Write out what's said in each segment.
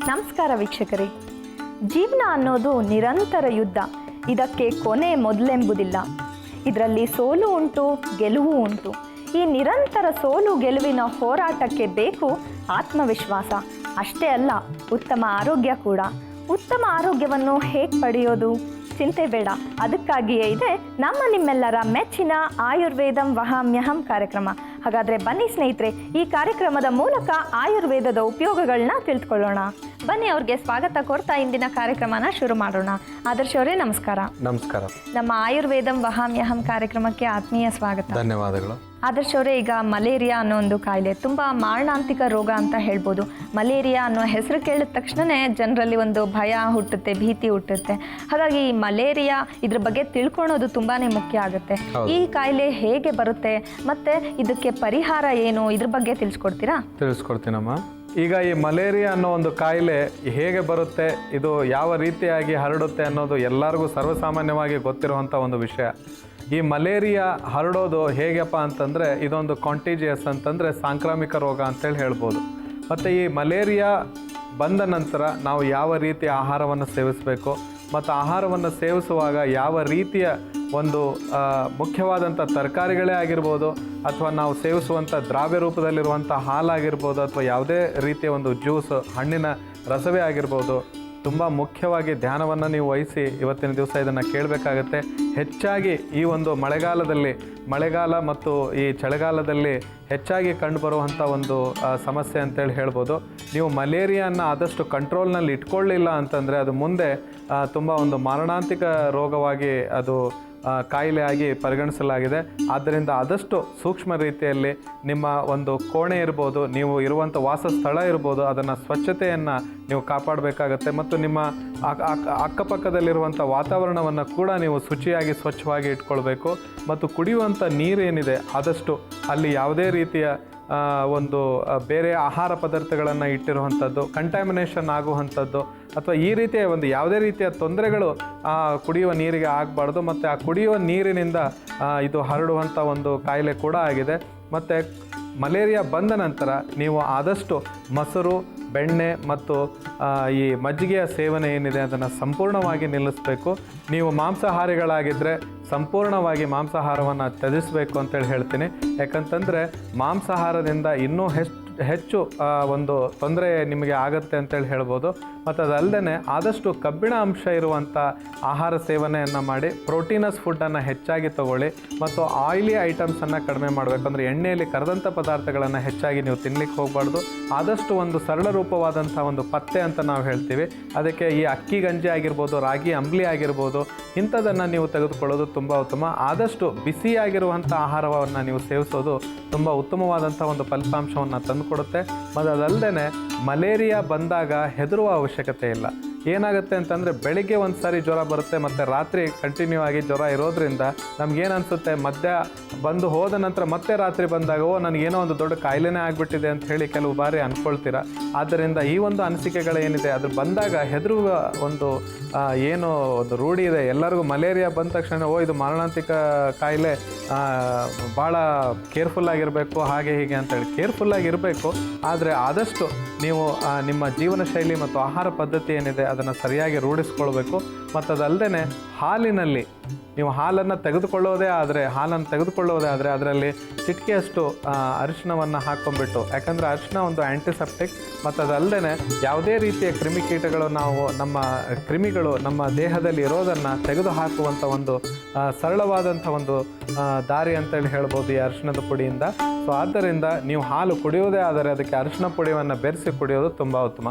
ನಮಸ್ಕಾರ ವೀಕ್ಷಕರೇ. ಜೀವನ ಅನ್ನೋದು ನಿರಂತರ ಯುದ್ಧ. ಇದಕ್ಕೆ ಕೊನೆ ಮೊದಲೆಂಬುದಿಲ್ಲ. ಇದರಲ್ಲಿ ಸೋಲು ಉಂಟು, ಗೆಲುವು ಉಂಟು. ಈ ನಿರಂತರ ಸೋಲು ಗೆಲುವಿನ ಹೋರಾಟಕ್ಕೆ ಬೇಕು ಆತ್ಮವಿಶ್ವಾಸ. ಅಷ್ಟೇ ಅಲ್ಲ, ಉತ್ತಮ ಆರೋಗ್ಯ ಕೂಡ. ಉತ್ತಮ ಆರೋಗ್ಯವನ್ನು ಹೇಗೆ ಪಡೆಯೋದು? ಚಿಂತೆ ಬೇಡ. ಅದಕ್ಕಾಗಿಯೇ ಇದೆ ನಮ್ಮ ನಿಮ್ಮೆಲ್ಲರ ಮೆಚ್ಚಿನ ಆಯುರ್ವೇದಂ ವಹಾಮ್ಯಹಂ ಕಾರ್ಯಕ್ರಮ. ಹಾಗಾದರೆ ಬನ್ನಿ ಸ್ನೇಹಿತರೆ, ಈ ಕಾರ್ಯಕ್ರಮದ ಮೂಲಕ ಆಯುರ್ವೇದದ ಉಪಯೋಗಗಳನ್ನ ತಿಳ್ಕೊಳ್ಳೋಣ. ಬನ್ನಿ, ಅವ್ರಿಗೆ ಸ್ವಾಗತ ಕೋರ್ತಾ ಇಂದಿನ ಕಾರ್ಯಕ್ರಮನ ಶುರು ಮಾಡೋಣ. ಆದರ್ಶ್ ಅವರೇ ನಮಸ್ಕಾರ. ನಮಸ್ಕಾರ. ನಮ್ಮ ಆಯುರ್ವೇದಂ ವಹಾಮ್ಯಹಂ ಕಾರ್ಯಕ್ರಮಕ್ಕೆ ಆತ್ಮೀಯ ಸ್ವಾಗತ. ಧನ್ಯವಾದಗಳು. ಆದರ್ಶ್ ಅವರೇ, ಈಗ ಮಲೇರಿಯಾ ಅನ್ನೋ ಒಂದು ಕಾಯಿಲೆ ತುಂಬ ಮಾರಣಾಂತಿಕ ರೋಗ ಅಂತ ಹೇಳ್ಬೋದು. ಮಲೇರಿಯಾ ಅನ್ನೋ ಹೆಸರು ಕೇಳಿದ ತಕ್ಷಣವೇ ಜನರಲ್ಲಿ ಒಂದು ಭಯ ಹುಟ್ಟುತ್ತೆ, ಭೀತಿ ಹುಟ್ಟುತ್ತೆ. ಹಾಗಾಗಿ ಈ ಮಲೇರಿಯಾ ಇದ್ರ ಬಗ್ಗೆ ತಿಳ್ಕೊಳ್ಳೋದು ತುಂಬಾ ಮುಖ್ಯ ಆಗುತ್ತೆ. ಈ ಕಾಯಿಲೆ ಹೇಗೆ ಬರುತ್ತೆ ಮತ್ತು ಇದಕ್ಕೆ ಪರಿಹಾರ ಏನು, ಇದ್ರ ಬಗ್ಗೆ ತಿಳಿಸ್ಕೊಡ್ತೀನಮ್ಮ. ಈಗ ಈ ಮಲೇರಿಯಾ ಅನ್ನೋ ಒಂದು ಕಾಯಿಲೆ ಹೇಗೆ ಬರುತ್ತೆ, ಇದು ಯಾವ ರೀತಿಯಾಗಿ ಹರಡುತ್ತೆ ಅನ್ನೋದು ಎಲ್ಲರಿಗೂ ಸರ್ವಸಾಮಾನ್ಯವಾಗಿ ಗೊತ್ತಿರುವಂಥ ಒಂದು ವಿಷಯ. ಈ ಮಲೇರಿಯಾ ಹರಡೋದು ಹೇಗಪ್ಪ ಅಂತಂದರೆ, ಇದೊಂದು ಕಾಂಟಿಜಿಯಸ್ ಅಂತಂದರೆ ಸಾಂಕ್ರಾಮಿಕ ರೋಗ ಅಂತೇಳಿ ಹೇಳ್ಬೋದು. ಮತ್ತು ಈ ಮಲೇರಿಯಾ ಬಂದ ನಂತರ ನಾವು ಯಾವ ರೀತಿಯ ಆಹಾರವನ್ನು ಸೇವಿಸಬೇಕು ಮತ್ತು ಆಹಾರವನ್ನು ಸೇವಿಸುವಾಗ ಯಾವ ರೀತಿಯ ಒಂದು ಮುಖ್ಯವಾದಂಥ ತರಕಾರಿಗಳೇ ಆಗಿರ್ಬೋದು, ಅಥವಾ ನಾವು ಸೇವಿಸುವಂಥ ದ್ರಾವ್ಯ ರೂಪದಲ್ಲಿರುವಂಥ ಹಾಲಾಗಿರ್ಬೋದು, ಅಥವಾ ಯಾವುದೇ ರೀತಿಯ ಒಂದು ಜ್ಯೂಸ್, ಹಣ್ಣಿನ ರಸವೇ ಆಗಿರ್ಬೋದು, ತುಂಬ ಮುಖ್ಯವಾಗಿ ಧ್ಯಾನವನ್ನು ನೀವು ವಹಿಸಿ ಇವತ್ತಿನ ದಿವಸ ಇದನ್ನು ಕೇಳಬೇಕಾಗತ್ತೆ. ಹೆಚ್ಚಾಗಿ ಈ ಒಂದು ಮಳೆಗಾಲ ಮತ್ತು ಈ ಚಳಿಗಾಲದಲ್ಲಿ ಹೆಚ್ಚಾಗಿ ಕಂಡುಬರುವಂಥ ಒಂದು ಸಮಸ್ಯೆ ಅಂತೇಳಿ ಹೇಳ್ಬೋದು. ನೀವು ಮಲೇರಿಯಾನ ಆದಷ್ಟು ಕಂಟ್ರೋಲ್ನಲ್ಲಿ ಇಟ್ಕೊಳ್ಳಿಲ್ಲ ಅಂತಂದರೆ ಅದು ಮುಂದೆ ತುಂಬ ಒಂದು ಮಾರಣಾಂತಿಕ ರೋಗವಾಗಿ ಅದು ಕಾಯಿಲೆಯಾಗಿ ಪರಿಗಣಿಸಲಾಗಿದೆ. ಆದ್ದರಿಂದ ಆದಷ್ಟು ಸೂಕ್ಷ್ಮ ರೀತಿಯಲ್ಲಿ ನಿಮ್ಮ ಒಂದು ಕೋಣೆ ಇರ್ಬೋದು, ನೀವು ಇರುವಂಥ ವಾಸಸ್ಥಳ ಇರ್ಬೋದು, ಅದನ್ನು ಸ್ವಚ್ಛತೆಯನ್ನು ನೀವು ಕಾಪಾಡಬೇಕಾಗತ್ತೆ. ಮತ್ತು ನಿಮ್ಮ ಅಕ್ಕಪಕ್ಕದಲ್ಲಿರುವಂಥ ವಾತಾವರಣವನ್ನು ಕೂಡ ನೀವು ಶುಚಿಯಾಗಿ ಸ್ವಚ್ಛವಾಗಿ ಇಟ್ಕೊಳ್ಬೇಕು. ಮತ್ತು ಕುಡಿಯುವಂಥ ನೀರೇನಿದೆ ಆದಷ್ಟು ಅಲ್ಲಿ ಯಾವುದೇ ರೀತಿಯ ಒಂದು ಬೇರೆ ಆಹಾರ ಪದಾರ್ಥಗಳನ್ನು ಇಟ್ಟಿರುವಂಥದ್ದು, ಕಂಟ್ಯಾಮಿನೇಷನ್ ಆಗುವಂಥದ್ದು ಅಥವಾ ಈ ರೀತಿಯ ಒಂದು ಯಾವುದೇ ರೀತಿಯ ತೊಂದರೆಗಳು ಕುಡಿಯುವ ನೀರಿಗೆ ಆಗಬಾರ್ದು. ಮತ್ತು ಆ ಕುಡಿಯುವ ನೀರಿನಿಂದ ಇದು ಹರಡುವಂಥ ಒಂದು ಕಾಯಿಲೆ ಕೂಡ ಆಗಿದೆ. ಮತ್ತು ಮಲೇರಿಯಾ ಬಂದ ನಂತರ ನೀವು ಆದಷ್ಟು ಮೊಸರು, ಬೆಣ್ಣೆ ಮತ್ತು ಈ ಮಜ್ಜಿಗೆಯ ಸೇವನೆ ಏನಿದೆ ಅದನ್ನು ಸಂಪೂರ್ಣವಾಗಿ ನಿಲ್ಲಿಸಬೇಕು. ನೀವು ಮಾಂಸಾಹಾರಿಗಳಾಗಿದ್ದರೆ ಸಂಪೂರ್ಣವಾಗಿ ಮಾಂಸಾಹಾರವನ್ನು ತ್ಯಜಿಸಬೇಕು ಅಂತೇಳಿ ಹೇಳ್ತೀನಿ. ಯಾಕಂತಂದರೆ ಮಾಂಸಾಹಾರದಿಂದ ಇನ್ನೂ ಹೆಚ್ಚು ಒಂದು ತೊಂದರೆ ನಿಮಗೆ ಆಗುತ್ತೆ ಅಂತೇಳಿ ಹೇಳ್ಬೋದು. ಮತ್ತು ಅದಲ್ಲದೆ ಆದಷ್ಟು ಕಬ್ಬಿಣ ಅಂಶ ಇರುವಂಥ ಆಹಾರ ಸೇವನೆಯನ್ನು ಮಾಡಿ ಪ್ರೋಟೀನಸ್ ಫುಡ್ಡನ್ನು ಹೆಚ್ಚಾಗಿ ತಗೊಳ್ಳಿ. ಮತ್ತು ಆಯಿಲಿ ಐಟಮ್ಸನ್ನು ಕಡಿಮೆ ಮಾಡಬೇಕು. ಅಂದರೆ ಎಣ್ಣೆಯಲ್ಲಿ ಕರೆದಂಥ ಪದಾರ್ಥಗಳನ್ನು ಹೆಚ್ಚಾಗಿ ನೀವು ತಿನ್ನಲಿಕ್ಕೆ ಹೋಗಬಾರ್ದು. ಆದಷ್ಟು ಒಂದು ಸರಳ ರೂಪವಾದಂಥ ಒಂದು ಪಥ್ಯ ಅಂತ ನಾವು ಹೇಳ್ತೀವಿ. ಅದಕ್ಕೆ ಈ ಅಕ್ಕಿ ಗಂಜಿ ಆಗಿರ್ಬೋದು, ರಾಗಿ ಅಂಬ್ಲಿ ಆಗಿರ್ಬೋದು, ಇಂಥದನ್ನು ನೀವು ತೆಗೆದುಕೊಳ್ಳೋದು ತುಂಬ ಉತ್ತಮ. ಆದಷ್ಟು ಬಿಸಿಯಾಗಿರುವಂಥ ಆಹಾರವನ್ನು ನೀವು ಸೇವಿಸೋದು ತುಂಬ ಉತ್ತಮವಾದಂಥ ಒಂದು ಫಲಿತಾಂಶವನ್ನು ತಂದುಕೊಡುತ್ತೆ. ಮತ್ತು ಅದಲ್ಲದೆ ಮಲೇರಿಯಾ ಬಂದಾಗ ಹೆದರುವ ಅವಶ್ಯಕತೆ ಇಲ್ಲ. ಏನಾಗುತ್ತೆ ಅಂತಂದರೆ, ಬೆಳಿಗ್ಗೆ ಒಂದು ಸಾರಿ ಜ್ವರ ಬರುತ್ತೆ ಮತ್ತು ರಾತ್ರಿ ಕಂಟಿನ್ಯೂ ಆಗಿ ಜ್ವರ ಇರೋದ್ರಿಂದ ನಮಗೇನನ್ಸುತ್ತೆ, ಮಧ್ಯ ಬಂದು ಹೋದ ನಂತರ ಮತ್ತೆ ರಾತ್ರಿ ಬಂದಾಗ ನನಗೇನೋ ಒಂದು ದೊಡ್ಡ ಕಾಯಿಲೆನೇ ಆಗಿಬಿಟ್ಟಿದೆ ಅಂತ ಹೇಳಿ ಕೆಲವು ಬಾರಿ ಅಂದ್ಕೊಳ್ತೀರ. ಆದ್ದರಿಂದ ಈ ಒಂದು ಅನಿಸಿಕೆಗಳೇನಿದೆ ಅದು ಬಂದಾಗ ಹೆದರುವ ಒಂದು ಏನು ಒಂದು ರೂಢಿ ಇದೆ ಎಲ್ಲರಿಗೂ. ಮಲೇರಿಯಾ ಬಂದ ತಕ್ಷಣ ಇದು ಮಾರಣಾಂತಿಕ ಕಾಯಿಲೆ, ಭಾಳ ಕೇರ್ಫುಲ್ಲಾಗಿರಬೇಕು, ಹಾಗೆ ಹೀಗೆ ಅಂತೇಳಿ ಕೇರ್ಫುಲ್ಲಾಗಿರಬೇಕು. ಆದರೆ ಆದಷ್ಟು ನೀವು ನಿಮ್ಮ ಜೀವನ ಶೈಲಿ ಮತ್ತು ಆಹಾರ ಪದ್ಧತಿ ಏನಿದೆ ಅದನ್ನು ಸರಿಯಾಗಿ ರೂಢಿಸ್ಕೊಳ್ಬೇಕು. ಮತ್ತು ಅದಲ್ಲದೆ ಹಾಲಿನಲ್ಲಿ ನೀವು ಹಾಲನ್ನು ತೆಗೆದುಕೊಳ್ಳೋದೇ ಆದರೆ ಅದರಲ್ಲಿ ಚಿಟಿಕೆಯಷ್ಟು ಅರಿಶಿಣವನ್ನು ಹಾಕ್ಕೊಂಡ್ಬಿಟ್ಟು, ಯಾಕಂದರೆ ಅರಿಶಿಣ ಒಂದು ಆ್ಯಂಟಿಸೆಪ್ಟಿಕ್. ಮತ್ತು ಅದಲ್ಲದೆ ಯಾವುದೇ ರೀತಿಯ ಕ್ರಿಮಿಕೀಟಗಳು ಕ್ರಿಮಿಗಳು ನಮ್ಮ ದೇಹದಲ್ಲಿ ಇರೋದನ್ನು ತೆಗೆದು ಹಾಕುವಂಥ ಒಂದು ಸರಳವಾದಂಥ ಒಂದು ದಾರಿ ಅಂತೇಳಿ ಹೇಳ್ಬೋದು ಈ ಅರಿಶಿಣದ ಪುಡಿಯಿಂದ. ಸೊ ಆದ್ದರಿಂದ ನೀವು ಹಾಲು ಕುಡಿಯೋದೇ ಆದರೆ ಅದಕ್ಕೆ ಅರಿಶಿಣ ಪುಡಿಯನ್ನು ಬೆರೆಸಿ ಕುಡಿಯೋದು ತುಂಬ ಉತ್ತಮ.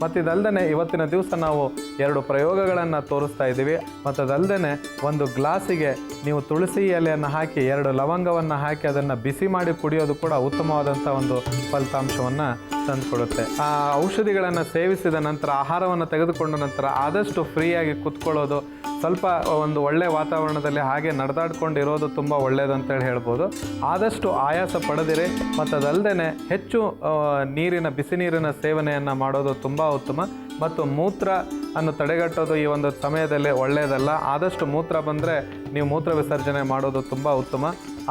ಮತ್ತು ಇದಲ್ಲದೆ ಇವತ್ತಿನ ದಿವಸ ನಾವು 2 ಪ್ರಯೋಗಗಳನ್ನು ತೋರಿಸ್ತಾ ಇದ್ದೀವಿ. ಮತ್ತು ಅದಲ್ಲದೆ ಒಂದು ಗ್ಲಾಸಿಗೆ ನೀವು ತುಳಸಿ ಎಲೆಯನ್ನು ಹಾಕಿ 2 ಲವಂಗವನ್ನು ಹಾಕಿ ಅದನ್ನು ಬಿಸಿ ಮಾಡಿ ಕುಡಿಯೋದು ಕೂಡ ಉತ್ತಮವಾದಂಥ ಒಂದು ಫಲಿತಾಂಶವನ್ನು ತಂದುಕೊಡುತ್ತೆ. ಆ ಔಷಧಿಗಳನ್ನು ಸೇವಿಸಿದ ನಂತರ, ಆಹಾರವನ್ನು ತೆಗೆದುಕೊಂಡ ನಂತರ ಆದಷ್ಟು ಫ್ರೀಯಾಗಿ ಕೂತ್ಕೊಳ್ಳೋದು, ಸ್ವಲ್ಪ ಒಂದು ಒಳ್ಳೆಯ ವಾತಾವರಣದಲ್ಲಿ ಹಾಗೆ ನಡೆದಾಡ್ಕೊಂಡಿರೋದು ತುಂಬ ಒಳ್ಳೆಯದಂತೇಳಿ ಹೇಳ್ಬೋದು. ಆದಷ್ಟು ಆಯಾಸ ಪಡೆದಿರಿ. ಮತ್ತು ಅದಲ್ಲದೆ ಹೆಚ್ಚು ಬಿಸಿ ನೀರಿನ ಸೇವನೆಯನ್ನು ಮಾಡೋದು ತುಂಬ ಉತ್ತಮ. ಮತ್ತು ಮೂತ್ರ ಅನ್ನು ತಡೆಗಟ್ಟೋದು ಈ ಒಂದು ಸಮಯದಲ್ಲಿ ಒಳ್ಳೆಯದಲ್ಲ. ಆದಷ್ಟು ಮೂತ್ರ ಬಂದರೆ ನೀವು ಮೂತ್ರ ವಿಸರ್ಜನೆ ಮಾಡೋದು ತುಂಬ ಉತ್ತಮ.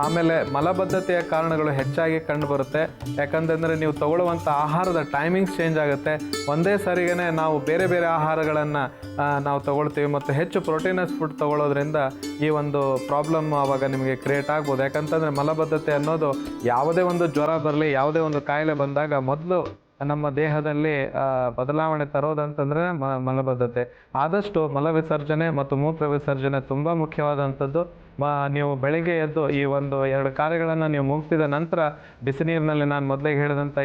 ಆಮೇಲೆ ಮಲಬದ್ಧತೆಯ ಕಾರಣಗಳು ಹೆಚ್ಚಾಗಿ ಕಂಡುಬರುತ್ತೆ. ಯಾಕಂತಂದರೆ ನೀವು ತಗೊಳ್ಳುವಂಥ ಆಹಾರದ ಟೈಮಿಂಗ್ಸ್ ಚೇಂಜ್ ಆಗುತ್ತೆ. ಒಂದೇ ಸರಿಗೇ ನಾವು ಬೇರೆ ಬೇರೆ ಆಹಾರಗಳನ್ನು ನಾವು ತಗೊಳ್ತೀವಿ ಮತ್ತು ಹೆಚ್ಚು ಪ್ರೋಟೀನಸ್ ಫುಡ್ ತಗೊಳ್ಳೋದ್ರಿಂದ ಈ ಒಂದು ಪ್ರಾಬ್ಲಮ್ ಆವಾಗ ನಿಮಗೆ ಕ್ರಿಯೇಟ್ ಆಗ್ಬೋದು. ಯಾಕಂತಂದರೆ ಮಲಬದ್ಧತೆ ಅನ್ನೋದು ಯಾವುದೇ ಒಂದು ಜ್ವರ ಬರಲಿ, ಯಾವುದೇ ಒಂದು ಕಾಯಿಲೆ ಬಂದಾಗ ಮೊದಲು ನಮ್ಮ ದೇಹದಲ್ಲಿ ಬದಲಾವಣೆ ತರೋದಂತಂದರೆ ಮಲಬದ್ಧತೆ. ಆದಷ್ಟು ಮಲ ವಿಸರ್ಜನೆ ಮತ್ತು ಮೂತ್ರ ವಿಸರ್ಜನೆ ತುಂಬ ಮುಖ್ಯವಾದಂಥದ್ದು. ನೀವು ಬೆಳಿಗ್ಗೆ ಎದ್ದು ಈ 1-2 ಕಾರ್ಯಗಳನ್ನು ನೀವು ಮುಗಿಸಿದ ನಂತರ ಬಿಸಿ ನೀರಿನಲ್ಲಿ ನಾನು ಮೊದಲಿಗೆ ಹೇಳಿದಂಥ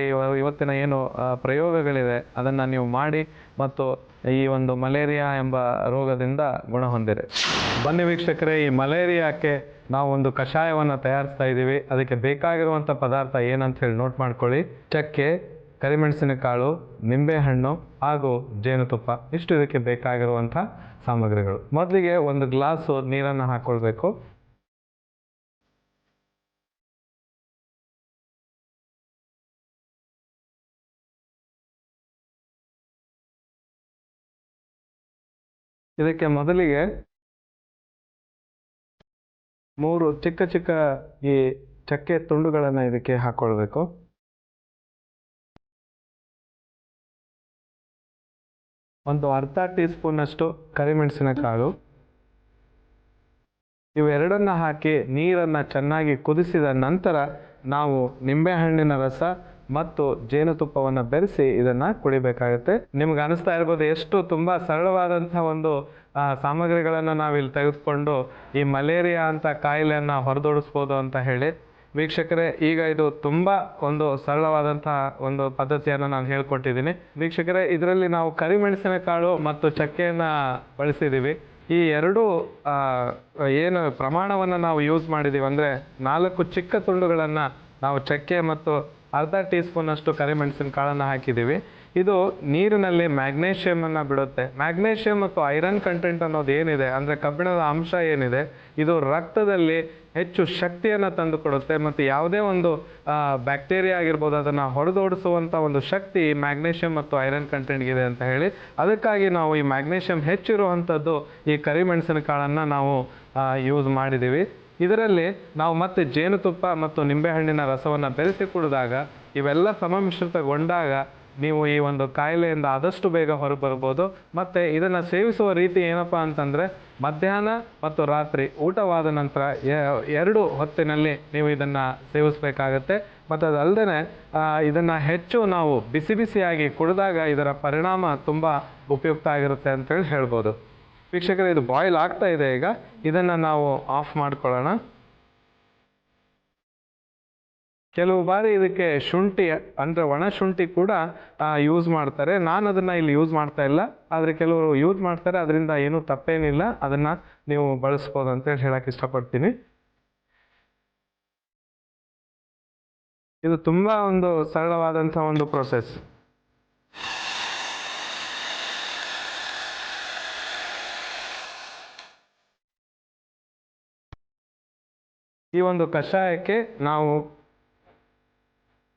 ಇವತ್ತಿನ ಏನು ಪ್ರಯೋಗಗಳಿವೆ ಅದನ್ನು ನೀವು ಮಾಡಿ ಮತ್ತು ಈ ಒಂದು ಮಲೇರಿಯಾ ಎಂಬ ರೋಗದಿಂದ ಗುಣ ಹೊಂದಿರಿ. ಬನ್ನಿ ವೀಕ್ಷಕರೇ, ಈ ಮಲೇರಿಯಾಕ್ಕೆ ನಾವು ಒಂದು ಕಷಾಯವನ್ನು ತಯಾರಿಸ್ತಾ ಇದ್ದೀವಿ. ಅದಕ್ಕೆ ಬೇಕಾಗಿರುವಂಥ ಪದಾರ್ಥ ಏನಂತ ಹೇಳಿ ನೋಟ್ ಮಾಡ್ಕೊಳ್ಳಿ. ಚಕ್ಕೆ, ಕರಿಮೆಣಸಿನಕಾಳು, ನಿಂಬೆಹಣ್ಣು ಹಾಗೂ ಜೇನುತುಪ್ಪ, ಇಷ್ಟು ಇದಕ್ಕೆ ಬೇಕಾಗಿರುವಂಥ ಸಾಮಗ್ರಿಗಳು. ಮೊದಲಿಗೆ 1 ಗ್ಲಾಸು ನೀರನ್ನು ಹಾಕ್ಕೊಳ್ಬೇಕು. ಇದಕ್ಕೆ ಮೊದಲಿಗೆ 3 ಚಿಕ್ಕ ಚಿಕ್ಕ ಈ ಚಕ್ಕೆ ತುಂಡುಗಳನ್ನು ಇದಕ್ಕೆ ಹಾಕ್ಕೊಳ್ಬೇಕು. ಒಂದು ಅರ್ಧ ಟೀ ಸ್ಪೂನಷ್ಟು ಕರಿಮೆಣಸಿನಕಾಳು, ಇವೆರಡನ್ನು ಹಾಕಿ ನೀರನ್ನು ಚೆನ್ನಾಗಿ ಕುದಿಸಿದ ನಂತರ ನಾವು ನಿಂಬೆಹಣ್ಣಿನ ರಸ ಮತ್ತು ಜೇನುತುಪ್ಪವನ್ನು ಬೆರೆಸಿ ಇದನ್ನು ಕುಡಿಬೇಕಾಗುತ್ತೆ. ನಿಮ್ಗೆ ಅನಿಸ್ತಾ ಇರ್ಬೋದು ಎಷ್ಟು ತುಂಬ ಸರಳವಾದಂಥ ಒಂದು ಸಾಮಗ್ರಿಗಳನ್ನು ನಾವಿಲ್ಲಿ ತೆಗೆದುಕೊಂಡು ಈ ಮಲೇರಿಯಾ ಅಂತ ಕಾಯಿಲೆಯನ್ನು ಹೊರದೋಡಿಸ್ಬೋದು ಅಂತ ಹೇಳಿ. ವೀಕ್ಷಕರೇ, ಈಗ ಇದು ತುಂಬ ಒಂದು ಸರಳವಾದಂಥ ಒಂದು ಪದ್ಧತಿಯನ್ನು ನಾನು ಹೇಳ್ಕೊಟ್ಟಿದ್ದೀನಿ. ವೀಕ್ಷಕರೇ, ಇದರಲ್ಲಿ ನಾವು ಕರಿಮೆಣಸಿನಕಾಳು ಮತ್ತು ಚಕ್ಕೆಯನ್ನು ಬಳಸಿದ್ದೀವಿ. ಈ ಎರಡೂ ಏನು ಪ್ರಮಾಣವನ್ನು ನಾವು ಯೂಸ್ ಮಾಡಿದ್ದೀವಿ ಅಂದರೆ 4 ಚಿಕ್ಕ ತುಂಡುಗಳನ್ನು ನಾವು ಚಕ್ಕೆ ಮತ್ತು ಅರ್ಧ ಟೀ ಸ್ಪೂನಷ್ಟು ಕರಿಮೆಣಸಿನ ಕಾಳನ್ನು ಹಾಕಿದ್ದೀವಿ. ಇದು ನೀರಿನಲ್ಲಿ ಮ್ಯಾಗ್ನೇಷಿಯಮನ್ನು ಬಿಡುತ್ತೆ. ಮ್ಯಾಗ್ನೇಷಿಯಮ್ ಮತ್ತು ಐರನ್ ಕಂಟೆಂಟ್ ಅನ್ನೋದು ಏನಿದೆ ಅಂದರೆ ಕಬ್ಬಿಣದ ಅಂಶ ಏನಿದೆ, ಇದು ರಕ್ತದಲ್ಲಿ ಹೆಚ್ಚು ಶಕ್ತಿಯನ್ನು ತಂದು ಕೊಡುತ್ತೆ ಮತ್ತು ಯಾವುದೇ ಒಂದು ಬ್ಯಾಕ್ಟೀರಿಯಾ ಆಗಿರ್ಬೋದು ಅದನ್ನು ಹೊಡೆದೋಡಿಸುವಂಥ ಒಂದು ಶಕ್ತಿ ಮ್ಯಾಗ್ನೇಷಿಯಮ್ ಮತ್ತು ಐರನ್ ಕಂಟೆಂಟ್ಗಿದೆ ಅಂತ ಹೇಳಿ. ಅದಕ್ಕಾಗಿ ನಾವು ಈ ಮ್ಯಾಗ್ನೇಷಿಯಮ್ ಹೆಚ್ಚಿರುವಂಥದ್ದು ಈ ಕರಿಮೆಣಸಿನ ಕಾಳನ್ನು ನಾವು ಯೂಸ್ ಮಾಡಿದ್ದೀವಿ. ಇದರಲ್ಲಿ ನಾವು ಮತ್ತೆ ಜೇನುತುಪ್ಪ ಮತ್ತು ನಿಂಬೆಹಣ್ಣಿನ ರಸವನ್ನು ಬೆರೆಸಿ ಕುಡಿದಾಗ ಇವೆಲ್ಲ ಸಮಮಿಶ್ರಿತಗೊಂಡಾಗ ನೀವು ಈ ಒಂದು ಕಾಯಿಲೆಯಿಂದ ಆದಷ್ಟು ಬೇಗ ಹೊರಬರ್ಬೋದು. ಮತ್ತು ಇದನ್ನು ಸೇವಿಸುವ ರೀತಿ ಏನಪ್ಪ ಅಂತಂದರೆ ಮಧ್ಯಾಹ್ನ ಮತ್ತು ರಾತ್ರಿ ಊಟವಾದ ನಂತರ 2 ಹೊತ್ತಿನಲ್ಲಿ ನೀವು ಇದನ್ನು ಸೇವಿಸಬೇಕಾಗತ್ತೆ. ಮತ್ತು ಅದಲ್ಲದೆ ಇದನ್ನು ಹೆಚ್ಚು ನಾವು ಬಿಸಿ ಬಿಸಿಯಾಗಿ ಕುಡಿದಾಗ ಇದರ ಪರಿಣಾಮ ತುಂಬ ಉಪಯುಕ್ತ ಆಗಿರುತ್ತೆ ಅಂತೇಳಿ ಹೇಳ್ಬೋದು. ವೀಕ್ಷಕರೇ, ಇದು ಬಾಯ್ಲ್ ಆಗ್ತಾ ಇದೆ. ಈಗ ಇದನ್ನು ನಾವು ಆಫ್ ಮಾಡ್ಕೊಳ್ಳೋಣ. ಕೆಲವು ಬಾರಿ ಇದಕ್ಕೆ ಶುಂಠಿ ಅಂದರೆ ಒಣ ಶುಂಠಿ ಕೂಡ ಯೂಸ್ ಮಾಡ್ತಾರೆ. ನಾನು ಅದನ್ನು ಇಲ್ಲಿ ಯೂಸ್ ಮಾಡ್ತಾ ಇಲ್ಲ, ಆದರೆ ಕೆಲವರು ಯೂಸ್ ಮಾಡ್ತಾರೆ. ಅದರಿಂದ ಏನೂ ತಪ್ಪೇನಿಲ್ಲ, ಅದನ್ನು ನೀವು ಬಳಸ್ಬೋದು ಅಂತೇಳಿ ಹೇಳಕ್ಕೆ ಇಷ್ಟಪಡ್ತೀನಿ. ಇದು ತುಂಬ ಒಂದು ಸರಳವಾದಂಥ ಒಂದು ಪ್ರೊಸೆಸ್. ಈ ಒಂದು ಕಷಾಯಕ್ಕೆ ನಾವು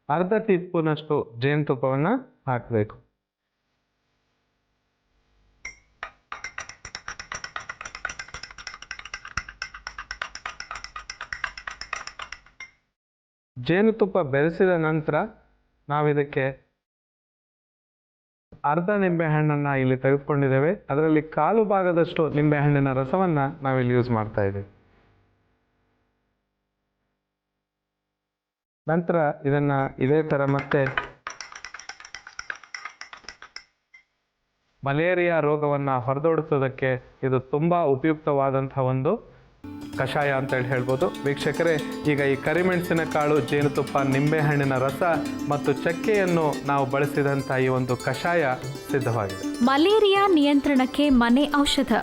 ಅರ್ಧ ಟೀ ಸ್ಪೂನಷ್ಟು ಜೇನುತುಪ್ಪವನ್ನು ಹಾಕಬೇಕು. ಜೇನುತುಪ್ಪ ಬೆರೆಸಿದ ನಂತರ ನಾವಿದಕ್ಕೆ ಅರ್ಧ ನಿಂಬೆಹಣ್ಣನ್ನು ಇಲ್ಲಿ ತೆಗೆದುಕೊಂಡಿದ್ದೇವೆ. ಅದರಲ್ಲಿ 1/4 ಭಾಗದಷ್ಟು ನಿಂಬೆಹಣ್ಣಿನ ರಸವನ್ನು ನಾವಿಲ್ಲಿ ಯೂಸ್ ಮಾಡ್ತಾ ಇದ್ದೇವೆ. ನಂತರ ಇದನ್ನು ಇದೇ ಥರ ಮತ್ತೆ ಮಲೇರಿಯಾ ರೋಗವನ್ನು ಹೊರದೋಡಿಸೋದಕ್ಕೆ ಇದು ತುಂಬ ಉಪಯುಕ್ತವಾದಂಥ ಒಂದು ಕಷಾಯ ಅಂತೇಳಿ ಹೇಳ್ಬೋದು. ವೀಕ್ಷಕರೇ, ಈಗ ಈ ಕರಿಮೆಣಸಿನ ಕಾಳು, ಜೇನುತುಪ್ಪ, ನಿಂಬೆಹಣ್ಣಿನ ರಸ ಮತ್ತು ಚಕ್ಕೆಯನ್ನು ನಾವು ಬಳಸಿದಂಥ ಈ ಒಂದು ಕಷಾಯ ಸಿದ್ಧವಾಗಿದೆ. ಮಲೇರಿಯಾ ನಿಯಂತ್ರಣಕ್ಕೆ ಮನೆ ಔಷಧ.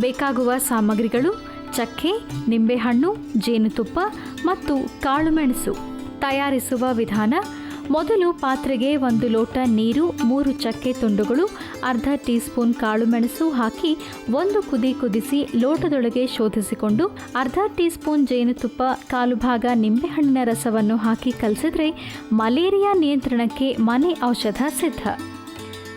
ಬೇಕಾಗುವ ಸಾಮಗ್ರಿಗಳು: ಚಕ್ಕೆ, ನಿಂಬೆಹಣ್ಣು, ಜೇನುತುಪ್ಪ ಮತ್ತು ಕಾಳುಮೆಣಸು. ತಯಾರಿಸುವ ವಿಧಾನ: ಮೊದಲು ಪಾತ್ರೆಗೆ 1 ಲೋಟ ನೀರು, 3 ಚಕ್ಕೆ ತುಂಡುಗಳು, ಅರ್ಧ ಟೀ ಸ್ಪೂನ್ ಕಾಳುಮೆಣಸು ಹಾಕಿ 1 ಕುದಿ ಕುದಿಸಿ ಲೋಟದೊಳಗೆ ಶೋಧಿಸಿಕೊಂಡು ಅರ್ಧ ಟೀ ಸ್ಪೂನ್ ಜೇನುತುಪ್ಪ, 1/4 ಭಾಗ ನಿಂಬೆಹಣ್ಣಿನ ರಸವನ್ನು ಹಾಕಿ ಕಲಸಿದ್ರೆ ಮಲೇರಿಯಾ ನಿಯಂತ್ರಣಕ್ಕೆ ಮನೆ ಔಷಧ ಸಿದ್ಧ.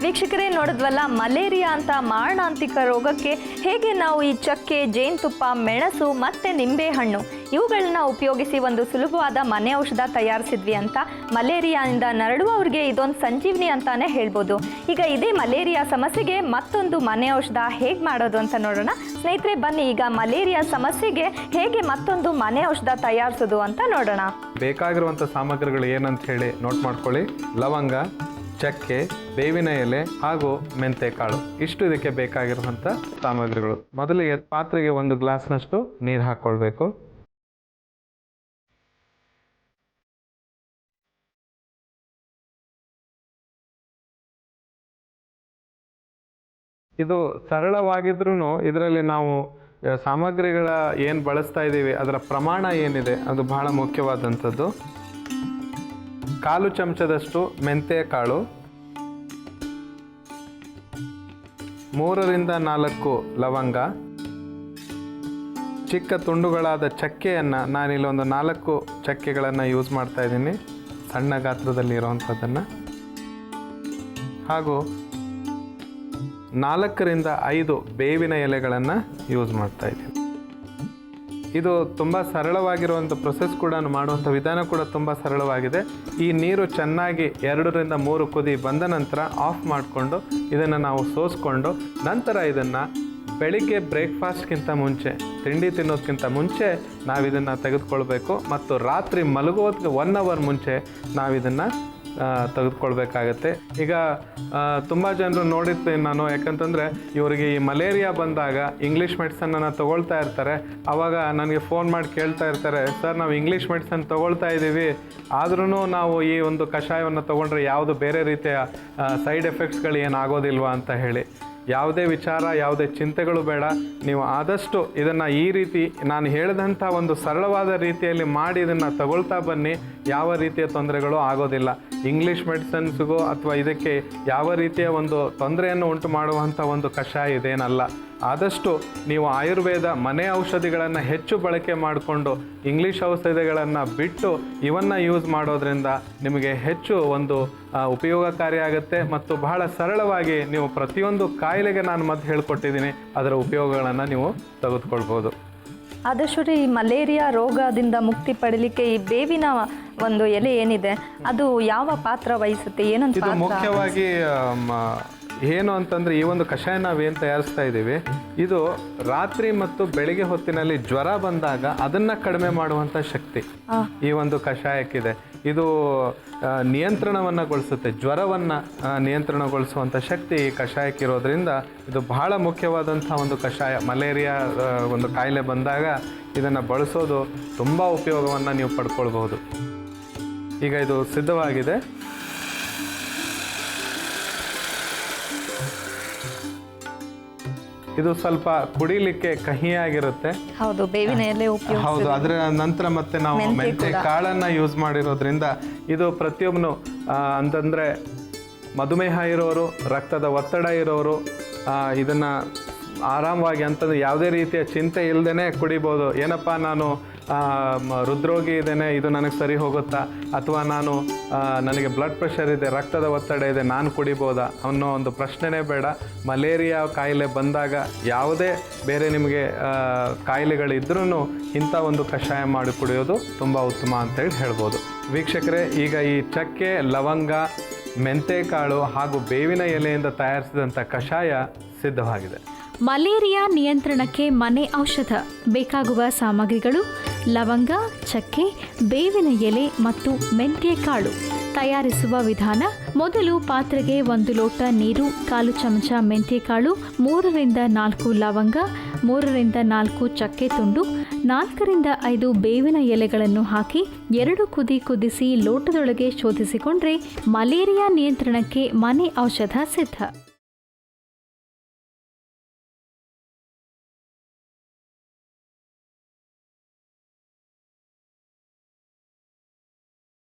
ವೀಕ್ಷಕರೇ, ನೋಡಿದ್ವಲ್ಲ, ಮಲೇರಿಯಾ ಅಂತ ಮಾರಣಾಂತಿಕ ರೋಗಕ್ಕೆ ಹೇಗೆ ನಾವು ಈ ಚಕ್ಕೆ, ಜೇನುತುಪ್ಪ, ಮೆಣಸು ಮತ್ತು ನಿಂಬೆಹಣ್ಣು ಇವುಗಳನ್ನ ಉಪಯೋಗಿಸಿ ಒಂದು ಸುಲಭವಾದ ಮನೆ ಔಷಧ ತಯಾರಿಸಿದ್ವಿ ಅಂತ ಮಲೇರಿಯಾದಿಂದ ನರಳುವವ್ರಿಗೆ ಇದೊಂದು ಸಂಜೀವನಿ ಅಂತಾನೆ ಹೇಳ್ಬೋದು. ಈಗ ಇದೇ ಮಲೇರಿಯಾ ಸಮಸ್ಯೆಗೆ ಮತ್ತೊಂದು ಮನೆ ಔಷಧ ಹೇಗೆ ಮಾಡೋದು ಅಂತ ನೋಡೋಣ. ಸ್ನೇಹಿತರೆ ಬನ್ನಿ, ಈಗ ಮಲೇರಿಯಾ ಸಮಸ್ಯೆಗೆ ಹೇಗೆ ಮತ್ತೊಂದು ಮನೆ ಔಷಧ ತಯಾರಿಸೋದು ಅಂತ ನೋಡೋಣ. ಬೇಕಾಗಿರುವಂಥ ಸಾಮಗ್ರಿಗಳು ಏನಂತ ಹೇಳಿ ನೋಟ್ ಮಾಡ್ಕೊಳ್ಳಿ. ಲವಂಗ, ಚಕ್ಕೆ, ಬೇವಿನ ಎಲೆ ಹಾಗೂ ಮೆಂತೆಕಾಳು, ಇಷ್ಟು ಇದಕ್ಕೆ ಬೇಕಾಗಿರುವಂಥ ಸಾಮಗ್ರಿಗಳು. ಮೊದಲಿಗೆ ಪಾತ್ರೆಗೆ 1 ಗ್ಲಾಸ್ನಷ್ಟು ನೀರು ಹಾಕ್ಕೊಳ್ಬೇಕು. ಇದು ಸರಳವಾಗಿದ್ರೂ ಇದರಲ್ಲಿ ನಾವು ಸಾಮಗ್ರಿಗಳ ಏನು ಬಳಸ್ತಾ ಇದ್ದೀವಿ ಅದರ ಪ್ರಮಾಣ ಏನಿದೆ ಅದು ಬಹಳ ಮುಖ್ಯವಾದಂಥದ್ದು. 1/4 ಚಮಚದಷ್ಟು ಮೆಂತೆಕಾಳು, 3 ರಿಂದ 4 ಲವಂಗ, ಚಿಕ್ಕ ತುಂಡುಗಳಾದ ಚಕ್ಕೆಯನ್ನು ನಾನಿಲ್ಲಿ ಒಂದು 4 ಚಕ್ಕೆಗಳನ್ನು ಯೂಸ್ ಮಾಡ್ತಾ ಇದ್ದೀನಿ, ಸಣ್ಣ ಗಾತ್ರದಲ್ಲಿ ಇರೋವಂಥದ್ದನ್ನು, ಹಾಗೂ 4 ರಿಂದ 5 ಬೇವಿನ ಎಲೆಗಳನ್ನು ಯೂಸ್ ಮಾಡ್ತಾ ಇದ್ದೀನಿ. ಇದು ತುಂಬ ಸರಳವಾಗಿರುವಂಥ ಪ್ರೊಸೆಸ್ ಕೂಡ, ಮಾಡುವಂಥ ವಿಧಾನ ಕೂಡ ತುಂಬ ಸರಳವಾಗಿದೆ. ಈ ನೀರು ಚೆನ್ನಾಗಿ 2 ರಿಂದ 3 ಕುದಿ ಬಂದ ನಂತರ ಆಫ್ ಮಾಡಿಕೊಂಡು ಇದನ್ನು ನಾವು ಸೋಸ್ಕೊಂಡು ನಂತರ ಇದನ್ನು ಬೆಳಿಗ್ಗೆ ಬ್ರೇಕ್ಫಾಸ್ಟ್ಗಿಂತ ಮುಂಚೆ, ತಿಂಡಿ ತಿನ್ನೋದಕ್ಕಿಂತ ಮುಂಚೆ ನಾವಿದನ್ನು ತೆಗೆದುಕೊಳ್ಬೇಕು ಮತ್ತು ರಾತ್ರಿ ಮಲಗೋದಕ್ಕೆ 1 ಅವರ್ ಮುಂಚೆ ನಾವಿದನ್ನು ತೆಗೆದುಕೊಳ್ಬೇಕಾಗತ್ತೆ. ಈಗ ತುಂಬ ಜನರು ನೋಡಿರ್ತೀನಿ ನಾನು, ಯಾಕಂತಂದರೆ ಇವರಿಗೆ ಈ ಮಲೇರಿಯಾ ಬಂದಾಗ ಇಂಗ್ಲೀಷ್ ಮೆಡಿಸನನ್ನು ತೊಗೊಳ್ತಾ ಇರ್ತಾರೆ. ಆವಾಗ ನನಗೆ ಫೋನ್ ಮಾಡಿ ಕೇಳ್ತಾ ಇರ್ತಾರೆ, ಸರ್ ನಾವು ಇಂಗ್ಲೀಷ್ ಮೆಡಿಸನ್ ತೊಗೊಳ್ತಾ ಇದ್ದೀವಿ, ಆದ್ರೂ ನಾವು ಈ ಒಂದು ಕಷಾಯವನ್ನು ತೊಗೊಂಡ್ರೆ ಯಾವುದು ಬೇರೆ ರೀತಿಯ ಸೈಡ್ ಎಫೆಕ್ಟ್ಸ್ಗಳು ಏನಾಗೋದಿಲ್ವಾ ಅಂತ ಹೇಳಿ. ಯಾವುದೇ ವಿಚಾರ, ಯಾವುದೇ ಚಿಂತೆಗಳು ಬೇಡ. ನೀವು ಆದಷ್ಟು ಇದನ್ನು ಈ ರೀತಿ ನಾನು ಹೇಳಿದಂಥ ಒಂದು ಸರಳವಾದ ರೀತಿಯಲ್ಲಿ ಮಾಡಿ ಇದನ್ನು ತಗೊಳ್ತಾ ಬನ್ನಿ. ಯಾವ ರೀತಿಯ ತೊಂದರೆಗಳು ಆಗೋದಿಲ್ಲ. ಇಂಗ್ಲೀಷ್ ಮೆಡಿಸನ್ಸ್ಗೂ ಅಥವಾ ಇದಕ್ಕೆ ಯಾವ ರೀತಿಯ ಒಂದು ತೊಂದರೆಯನ್ನು ಉಂಟು ಮಾಡುವಂಥ ಒಂದು ಕಷಾಯ ಇದೇನಲ್ಲ. ಆದಷ್ಟು ನೀವು ಆಯುರ್ವೇದ ಮನೆ ಔಷಧಿಗಳನ್ನು ಹೆಚ್ಚು ಬಳಕೆ ಮಾಡಿಕೊಂಡು ಇಂಗ್ಲೀಷ್ ಔಷಧಿಗಳನ್ನು ಬಿಟ್ಟು ಇವನ್ನು ಯೂಸ್ ಮಾಡೋದ್ರಿಂದ ನಿಮಗೆ ಹೆಚ್ಚು ಒಂದು ಉಪಯೋಗಕಾರಿಯಾಗುತ್ತೆ ಮತ್ತು ಬಹಳ ಸರಳವಾಗಿ ನೀವು ಪ್ರತಿಯೊಂದು ಕಾಯಿಲೆಗೆ ನಾನು ಮತ್ತೆ ಹೇಳ್ಕೊಟ್ಟಿದ್ದೀನಿ, ಅದರ ಉಪಯೋಗಗಳನ್ನು ನೀವು ತೆಗೆದುಕೊಳ್ಬೋದು. ಆದಷ್ಟು ಈ ಮಲೇರಿಯಾ ರೋಗದಿಂದ ಮುಕ್ತಿ ಪಡಲಿಕ್ಕೆ ಈ ಬೇವಿನ ಒಂದು ಎಲೆ ಏನಿದೆ ಅದು ಯಾವ ಪಾತ್ರ ವಹಿಸುತ್ತೆ, ಏನಂತ? ಇದು ಮುಖ್ಯವಾಗಿ ಏನು ಅಂತಂದರೆ, ಈ ಒಂದು ಕಷಾಯ ನಾವೇನು ತಯಾರಿಸ್ತಾ ಇದ್ದೀವಿ ಇದು ರಾತ್ರಿ ಮತ್ತು ಬೆಳಿಗ್ಗೆ ಹೊತ್ತಿನಲ್ಲಿ ಜ್ವರ ಬಂದಾಗ ಅದನ್ನು ಕಡಿಮೆ ಮಾಡುವಂಥ ಶಕ್ತಿ ಈ ಒಂದು ಕಷಾಯಕ್ಕಿದೆ. ಇದು ನಿಯಂತ್ರಣವನ್ನುಗೊಳಿಸುತ್ತೆ, ಜ್ವರವನ್ನು ನಿಯಂತ್ರಣಗೊಳಿಸುವಂಥ ಶಕ್ತಿ ಈ ಕಷಾಯಕ್ಕಿರೋದ್ರಿಂದ ಇದು ಬಹಳ ಮುಖ್ಯವಾದಂಥ ಒಂದು ಕಷಾಯ. ಮಲೇರಿಯಾ ಒಂದು ಕಾಯಿಲೆ ಬಂದಾಗ ಇದನ್ನು ಬಳಸೋದು ತುಂಬ ಉಪಯೋಗವನ್ನು ನೀವು ಪಡ್ಕೊಳ್ಬಹುದು. ಈಗ ಇದು ಸಿದ್ಧವಾಗಿದೆ. ಇದು ಸ್ವಲ್ಪ ಕುಡಿಲಿಕ್ಕೆ ಕಹಿಯಾಗಿರುತ್ತೆ. ಹೌದು, ಬೇವಿನ ಎಲೆ ಉಪಯೋಗ. ಹೌದು, ಅದರ ನಂತರ ಮತ್ತೆ ನಾವು ಮೆಂತೆ ಕಾಳನ್ನು ಯೂಸ್ ಮಾಡಿರೋದ್ರಿಂದ ಇದು ಪ್ರತಿಯೊಬ್ಬನು ಅಂತಂದರೆ ಮಧುಮೇಹ ಇರೋರು, ರಕ್ತದ ಒತ್ತಡ ಇರೋರು ಇದನ್ನು ಆರಾಮವಾಗಿ ಅಂತಂದರೆ ಯಾವುದೇ ರೀತಿಯ ಚಿಂತೆ ಇಲ್ಲದೇ ಕುಡಿಬೋದು. ಏನಪ್ಪ ನಾನು ಹೃದ್ರೋಗಿ ಇದ್ದೇನೆ, ಇದು ನನಗೆ ಸರಿ ಹೋಗುತ್ತಾ, ಅಥವಾ ನನಗೆ ಬ್ಲಡ್ ಪ್ರೆಷರ್ ಇದೆ, ರಕ್ತದ ಒತ್ತಡ ಇದೆ, ನಾನು ಕುಡಿಬೋದಾ ಅನ್ನೋ ಒಂದು ಪ್ರಶ್ನೆನೇ ಬೇಡ. ಮಲೇರಿಯಾ ಕಾಯಿಲೆ ಬಂದಾಗ ಯಾವುದೇ ಬೇರೆ ನಿಮಗೆ ಕಾಯಿಲೆಗಳಿದ್ರೂ ಇಂಥ ಒಂದು ಕಷಾಯ ಮಾಡಿ ಕುಡಿಯೋದು ತುಂಬ ಉತ್ತಮ ಅಂತೇಳಿ ಹೇಳ್ಬೋದು. ವೀಕ್ಷಕರೇ, ಈಗ ಈ ಚಕ್ಕೆ, ಲವಂಗ, ಮೆಂತೆಕಾಳು ಹಾಗೂ ಬೇವಿನ ಎಲೆಯಿಂದ ತಯಾರಿಸಿದಂಥ ಕಷಾಯ ಸಿದ್ಧವಾಗಿದೆ. ಮಲೇರಿಯಾ ನಿಯಂತ್ರಣಕ್ಕೆ ಮನೆ ಔಷಧ ಬೇಕಾಗುವ ಸಾಮಗ್ರಿಗಳು: ಲವಂಗ, ಚಕ್ಕೆ, ಬೇವಿನ ಎಲೆ ಮತ್ತು ಮೆಂತ್ಯಕಾಳು. ತಯಾರಿಸುವ ವಿಧಾನ: ಮೊದಲು ಪಾತ್ರೆಗೆ 1 ಲೋಟ ನೀರು, 1/4 ಚಮಚ ಮೆಂತ್ಯಕಾಳು, 3 ರಿಂದ 4 ಲವಂಗ, 3 ರಿಂದ 4 ಚಕ್ಕೆ ತುಂಡು, 4 ರಿಂದ 5 ಬೇವಿನ ಎಲೆಗಳನ್ನು ಹಾಕಿ 2 ಕುದಿ ಕುದಿಸಿ ಲೋಟದೊಳಗೆ ಶೋಧಿಸಿಕೊಂಡ್ರೆ ಮಲೇರಿಯಾ ನಿಯಂತ್ರಣಕ್ಕೆ ಮನೆ ಔಷಧ ಸಿದ್ಧ.